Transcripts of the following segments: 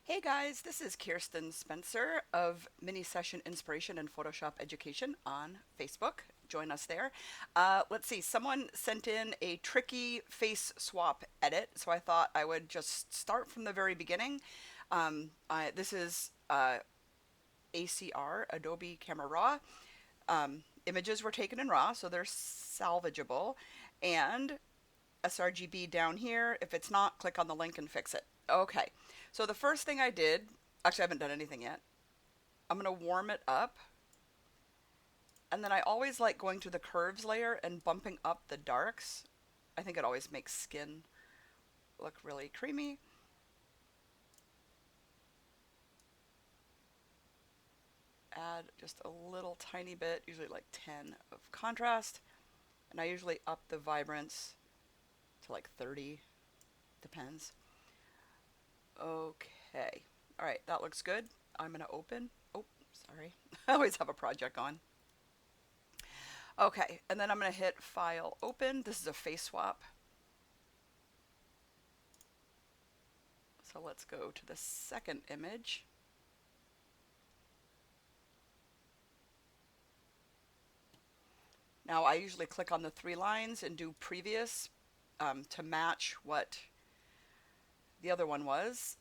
Hey guys, this is Kirsten Spencer of Mini Session Inspiration and Photoshop Education on Facebook. Join us there. Let's see, someone sent in a tricky face swap edit, so I thought I would just start from the very beginning. This is ACR, Adobe Camera Raw. Images were taken in RAW, so they're salvageable. And sRGB down here. If it's not, click on the link and fix it. Okay, so the first thing I did, actually I haven't done anything yet. I'm going to warm it up. And then I always like going to the curves layer and bumping up the darks. I think it always makes skin look really creamy. Add just a little tiny bit, usually like 10 of contrast. And I usually up the vibrance to like 30, depends. Okay. All right, that looks good. I'm going to open. Oh, sorry. I always have a project on. Okay, and then I'm going to hit File, Open. This is a face swap. So let's go to the second image. Now I usually click on the three lines and do previous to match what the other one was.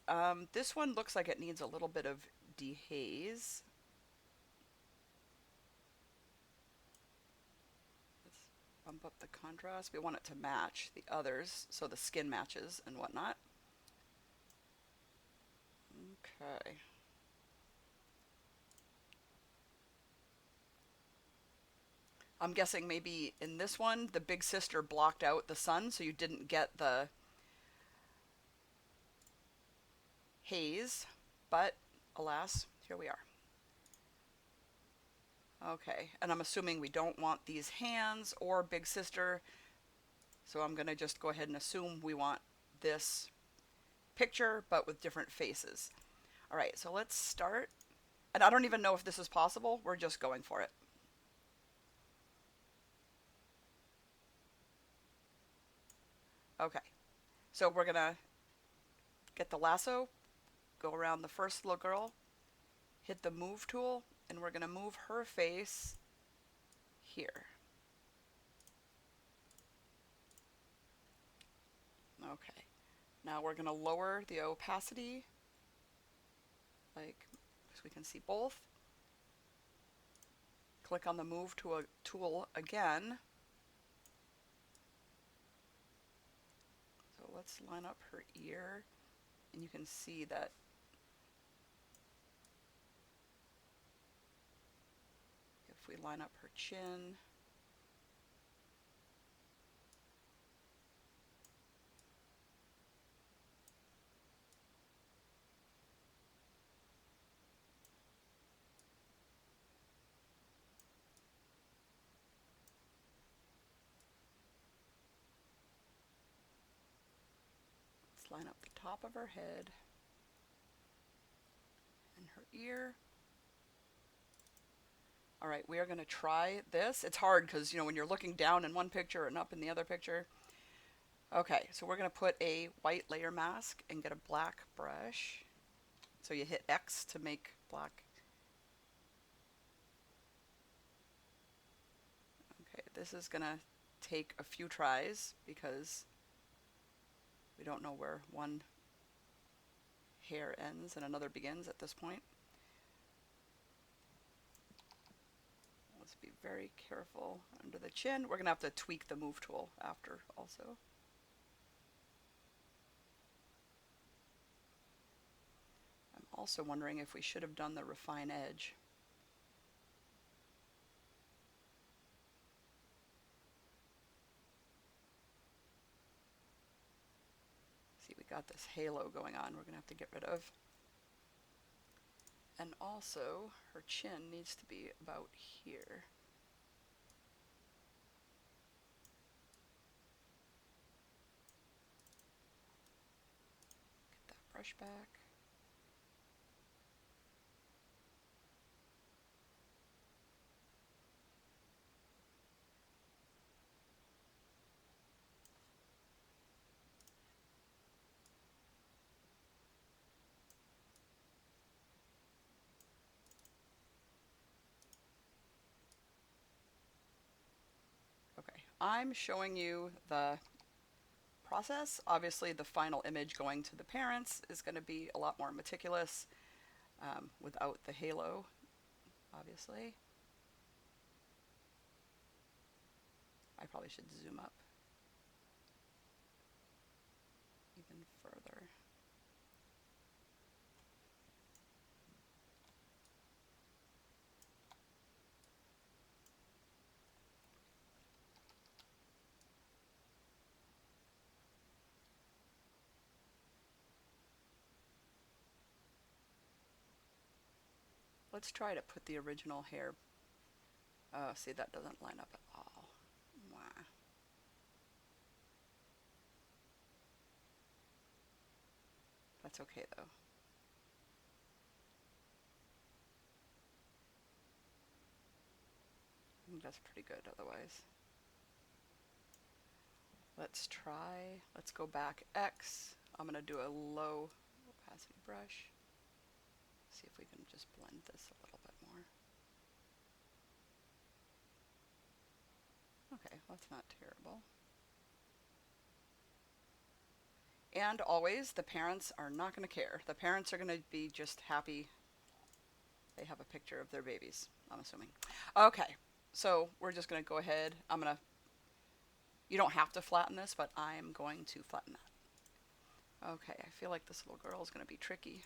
This one looks like it needs a little bit of dehaze. Let's bump up the contrast. We want it to match the others so the skin matches and whatnot. Okay. I'm guessing maybe in this one, the big sister blocked out the sun, so you didn't get the haze, but alas, here we are. Okay, and I'm assuming we don't want these hands or big sister, so I'm going to just go ahead and assume we want this picture, but with different faces. All right, so let's start. And I don't even know if this is possible. We're just going for it. Okay, so we're going to get the lasso, go around the first little girl, hit the move tool, and we're going to move her face here. Okay, now we're going to lower the opacity, like, so we can see both. Click on the move tool again. So let's line up her ear, and you can see that if we line up her chin, let's line up the top of her head and her ear. All right, we are going to try this. It's hard because, you know, when you're looking down in one picture and up in the other picture. Okay, so we're going to put a white layer mask and get a black brush. So you hit X to make black. Okay, this is going to take a few tries because we don't know where one hair ends and another begins at this point. Let's be very careful under the chin. We're going to have to tweak the move tool after also. I'm also wondering if we should have done the refine edge. See, we got this halo going on we're going to have to get rid of. And also, her chin needs to be about here. Get that brush back. I'm showing you the process. Obviously, the final image going to the parents is going to be a lot more meticulous without the halo, obviously. I probably should zoom up even further. Let's try to put the original hair. Oh, see, that doesn't line up at all. Mwah. That's okay though. I think that's pretty good otherwise. Let's go back X. I'm going to do a low opacity brush. See if we can just blend this a little bit more. Okay, that's not terrible. And always, the parents are not going to care. The parents are going to be just happy they have a picture of their babies, I'm assuming. Okay, so we're just going to go ahead. You don't have to flatten this, but I'm going to flatten that. Okay, I feel like this little girl is going to be tricky.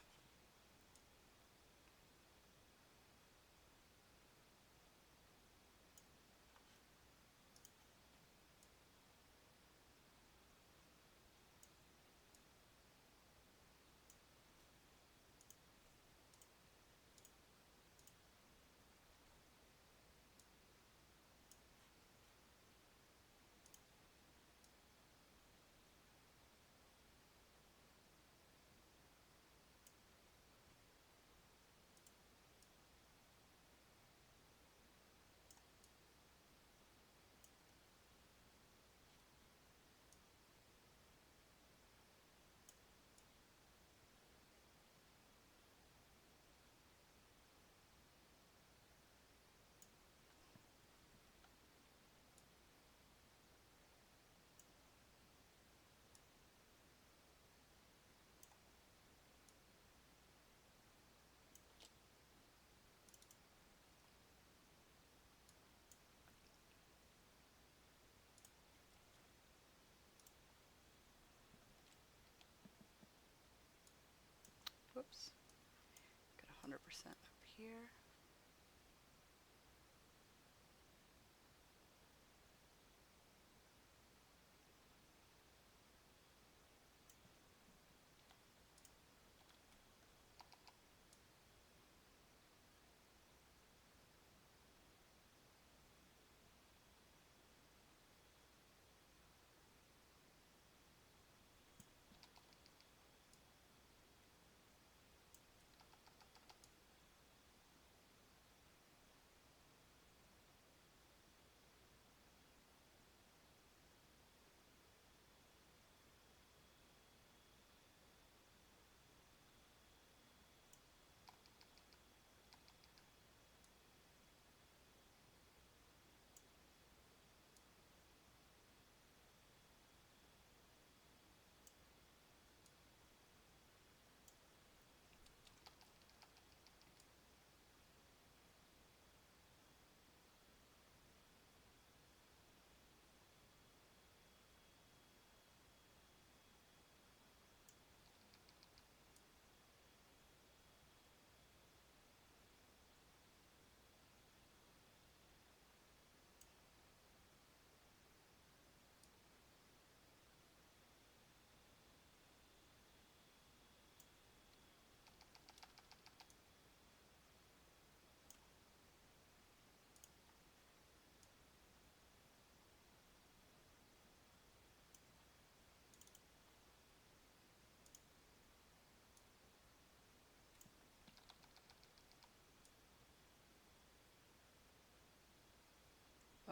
Whoops. Get 100% up here.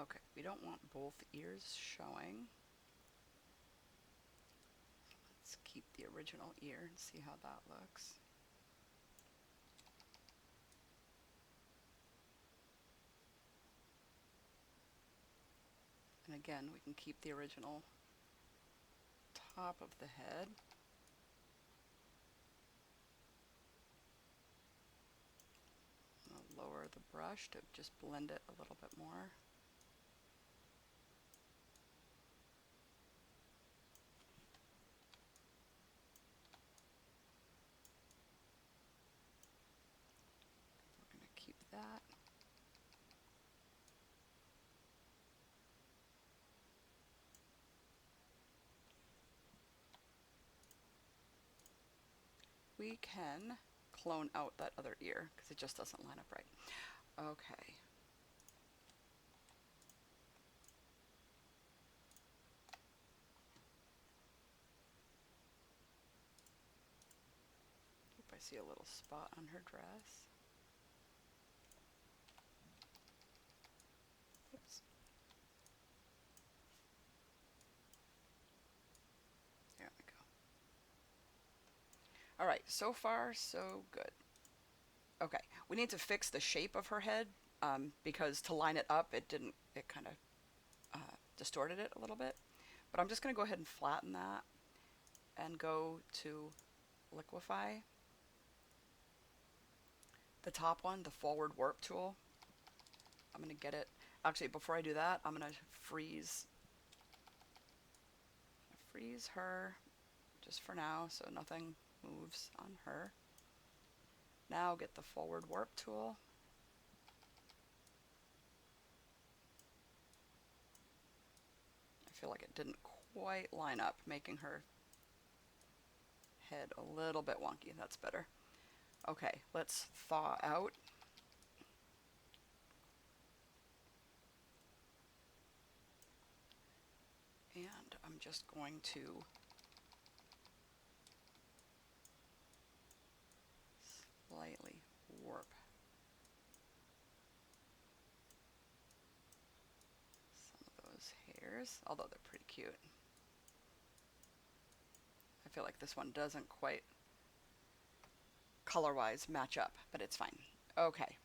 Okay, we don't want both ears showing. Let's keep the original ear and see how that looks. And again, we can keep the original top of the head. I'll lower the brush to just blend it a little bit more. We're going to keep that. We can clone out that other ear because it just doesn't line up right. Okay. Oop, I see a little spot on her dress. Oops. There we go. All right, so far so good. Okay, we need to fix the shape of her head because to line it up, it kind of distorted it a little bit. But I'm just going to go ahead and flatten that and go to liquify. The top one, the forward warp tool, I'm going to get it. Actually, before I do that, I'm going to freeze her just for now so nothing moves on her. Now get the forward warp tool. I feel like it didn't quite line up, making her head a little bit wonky. That's better. Okay, let's thaw out. And I'm just going to slightly warp some of those hairs, although they're pretty cute. I feel like this one doesn't quite color-wise match up, but it's fine. Okay,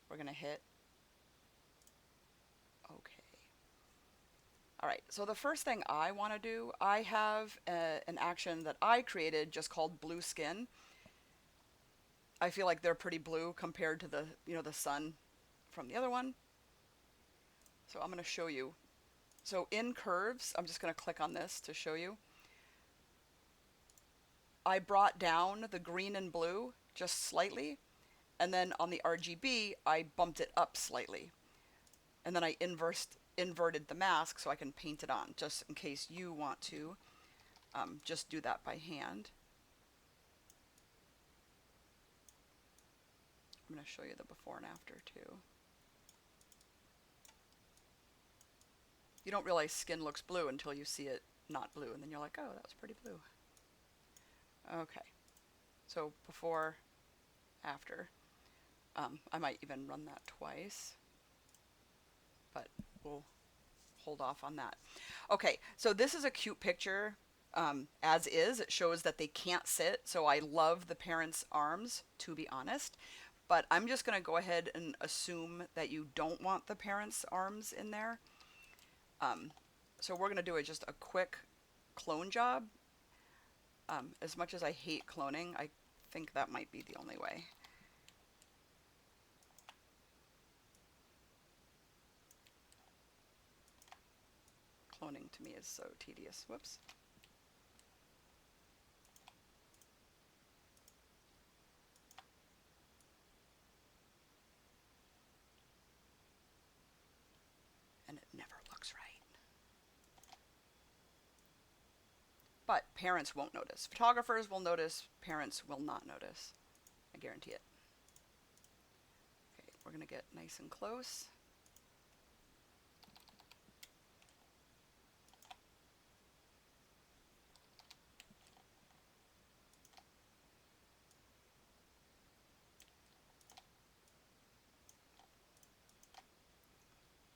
we're gonna hit okay. All right, so the first thing I want to do, I have an action that I created just called blue skin. I feel like they're pretty blue compared to the sun from the other one. So I'm going to show you. So in curves, I'm just going to click on this to show you. I brought down the green and blue just slightly, and then on the RGB, I bumped it up slightly. And then I inverted the mask so I can paint it on, just in case you want to just do that by hand. I'm going to show you the before and after too. You don't realize skin looks blue until you see it not blue, and then you're like, oh, that was pretty blue. Okay, so before, after. I might even run that twice, but we'll hold off on that. Okay, so this is a cute picture as is. It shows that they can't sit, so I love the parents' arms, to be honest. But I'm just going to go ahead and assume that you don't want the parents' arms in there. So we're going to do just a quick clone job. As much as I hate cloning, I think that might be the only way. Cloning to me is so tedious. Whoops. And it never looks right. But parents won't notice. Photographers will notice, parents will not notice. I guarantee it. Okay, we're going to get nice and close.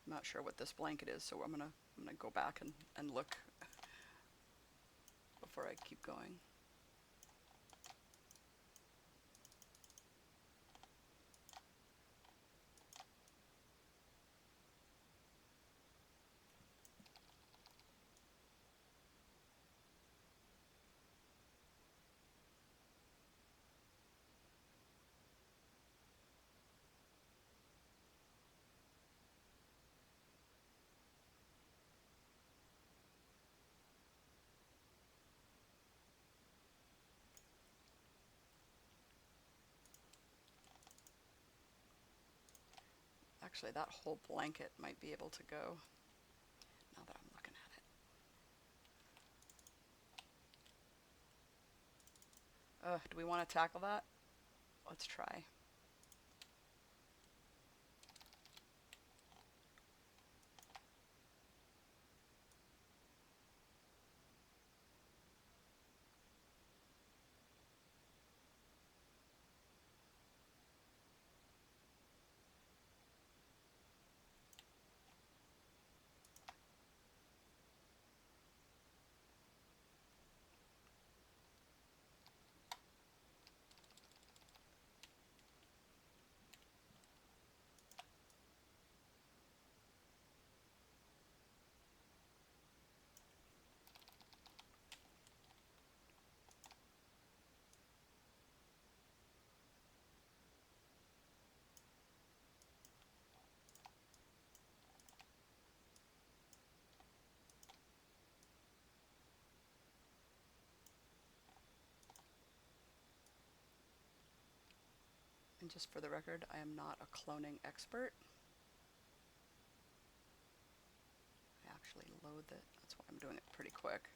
I'm not sure what this blanket is, so I'm gonna go back and look before I keep going. Actually, that whole blanket might be able to go now that I'm looking at it. Do we want to tackle that? Let's try. And just for the record, I am not a cloning expert. I actually load it. That's why I'm doing it pretty quick.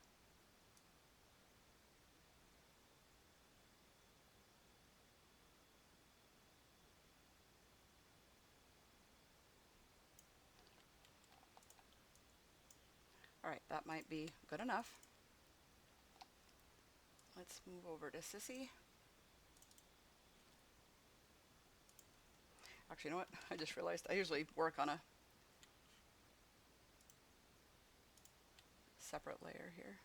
All right, that might be good enough. Let's move over to Sissy. Actually, you know what? I just realized I usually work on a separate layer here.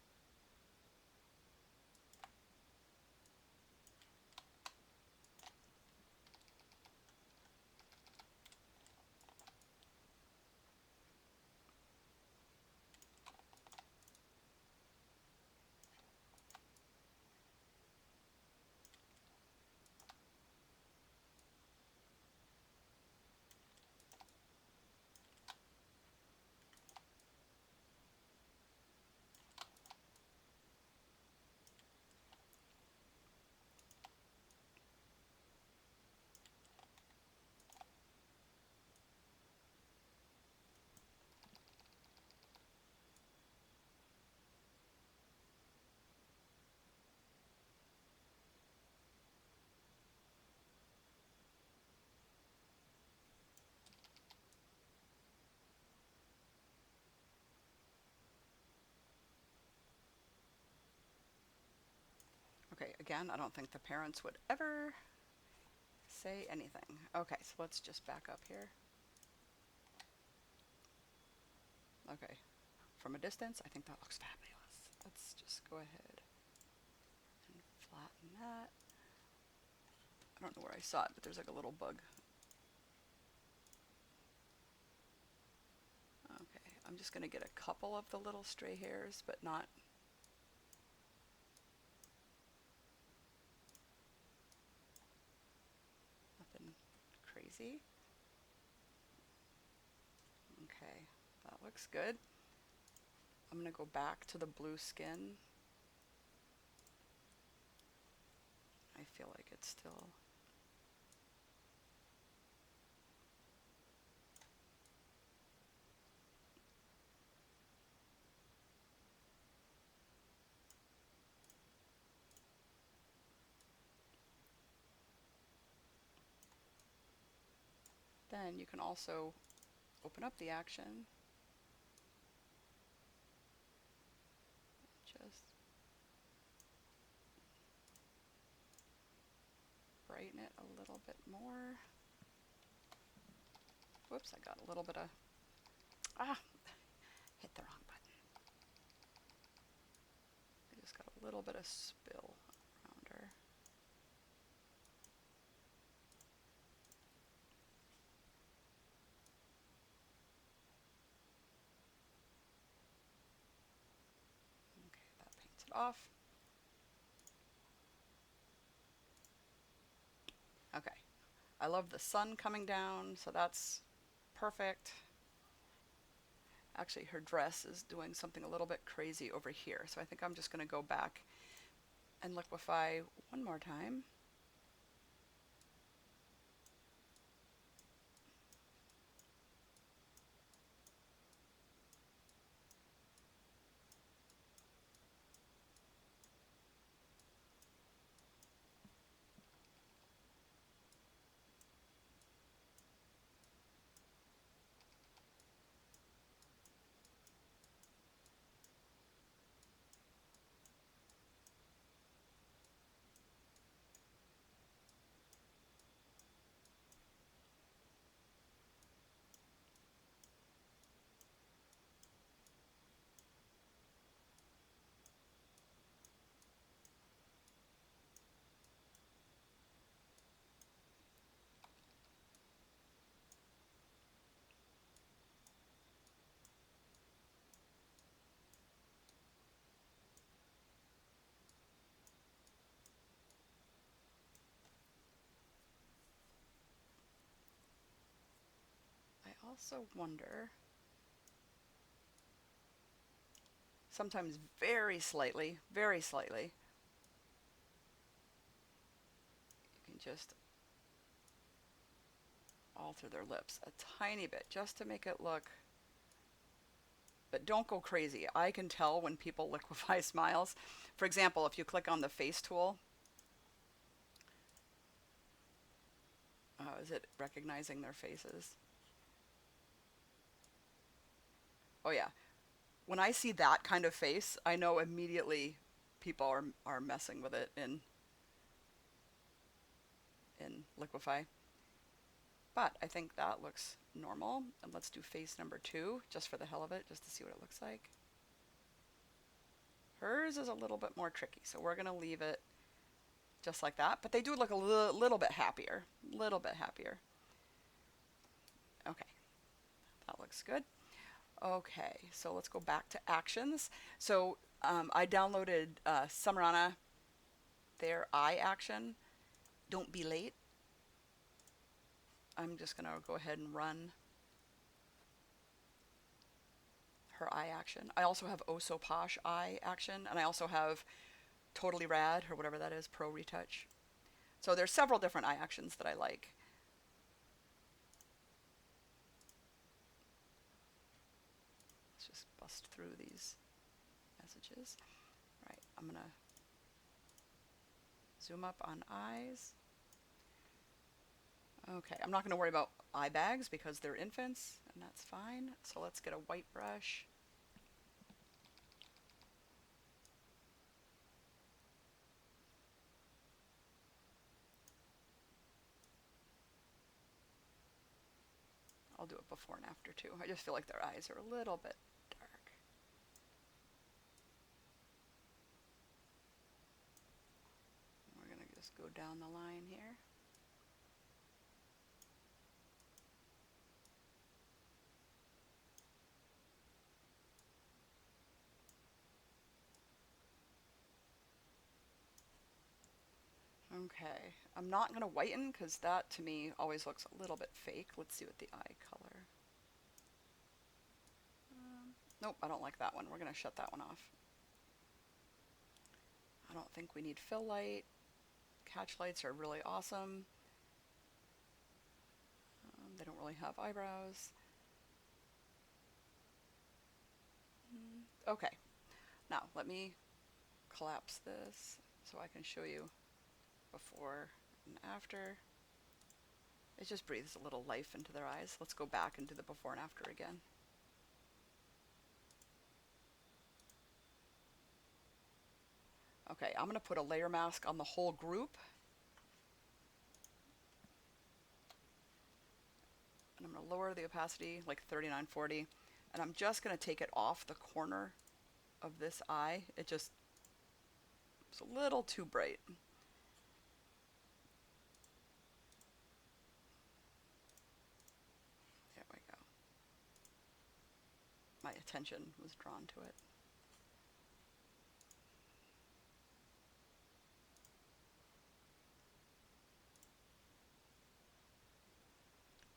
Okay, again, I don't think the parents would ever say anything. Okay, so let's just back up here. Okay, from a distance, I think that looks fabulous. Let's just go ahead and flatten that. I don't know where I saw it, but there's like a little bug. Okay, I'm just going to get a couple of the little stray hairs, but not nothing crazy. Okay, that looks good. I'm going to go back to the blue skin. I feel like it's still... Then you can also open up the action. Just brighten it a little bit more. Whoops, I got a little bit of... hit the wrong button. I just got a little bit of spill around her. Okay, that paints it off. Okay, I love the sun coming down, so that's perfect. Actually, her dress is doing something a little bit crazy over here, so I think I'm just going to go back and liquefy one more time. also wonder, sometimes very slightly, you can just alter their lips a tiny bit just to make it look, but don't go crazy. I can tell when people liquefy smiles. For example, if you click on the face tool, is it recognizing their faces? Oh yeah. When I see that kind of face, I know immediately people are messing with it in Liquify. But I think that looks normal. And let's do face number 2, just for the hell of it, just to see what it looks like. Hers is a little bit more tricky, so we're going to leave it just like that. But they do look a little bit happier. Little bit happier. Okay, that looks good. Okay, so let's go back to actions. So I downloaded Samarana, their eye action. Don't be late. I'm just going to go ahead and run her eye action. I also have Oh So Posh eye action, and I also have Totally Rad, or whatever that is, Pro Retouch. So there's several different eye actions that I like. Let's just bust through these messages. Right, I'm going to zoom up on eyes. Okay, I'm not going to worry about eye bags because they're infants, and that's fine. So let's get a white brush. I'll do it before and after too. I just feel like their eyes are a little bit dark. We're going to just go down the line here. Okay, I'm not going to whiten because that to me always looks a little bit fake. Let's see what the eye color. Nope, I don't like that one. We're going to shut that one off. I don't think we need fill light. Catch lights are really awesome. They don't really have eyebrows. Okay, now let me collapse this so I can show you before and after. It just breathes a little life into their eyes. Let's go back and do the before and after again. Okay, I'm going to put a layer mask on the whole group. And I'm going to lower the opacity like 3940. And I'm just going to take it off the corner of this eye. It's a little too bright. There we go. My attention was drawn to it.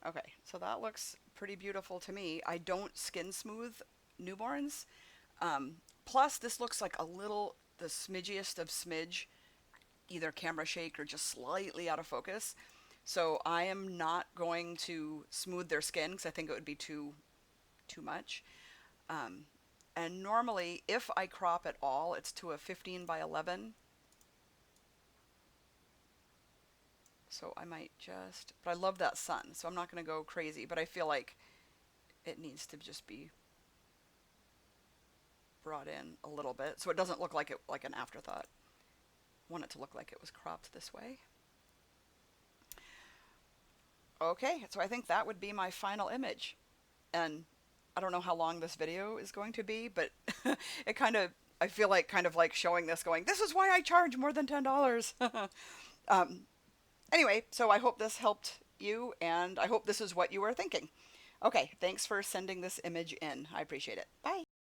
Okay, so that looks pretty beautiful to me. I don't skin smooth newborns. Plus, this looks like the smidgiest of smidge, either camera shake or just slightly out of focus. So I am not going to smooth their skin because I think it would be too much. And normally, if I crop at all, it's to a 15 by 11. So I might but I love that sun, so I'm not going to go crazy, but I feel like it needs to just be brought in a little bit so it doesn't look like an afterthought. I want it to look like it was cropped this way. Okay, so I think that would be my final image. And I don't know how long this video is going to be, but I feel like kind of like showing this going, this is why I charge more than $10. Anyway, so I hope this helped you, and I hope this is what you were thinking. Okay, thanks for sending this image in. I appreciate it. Bye.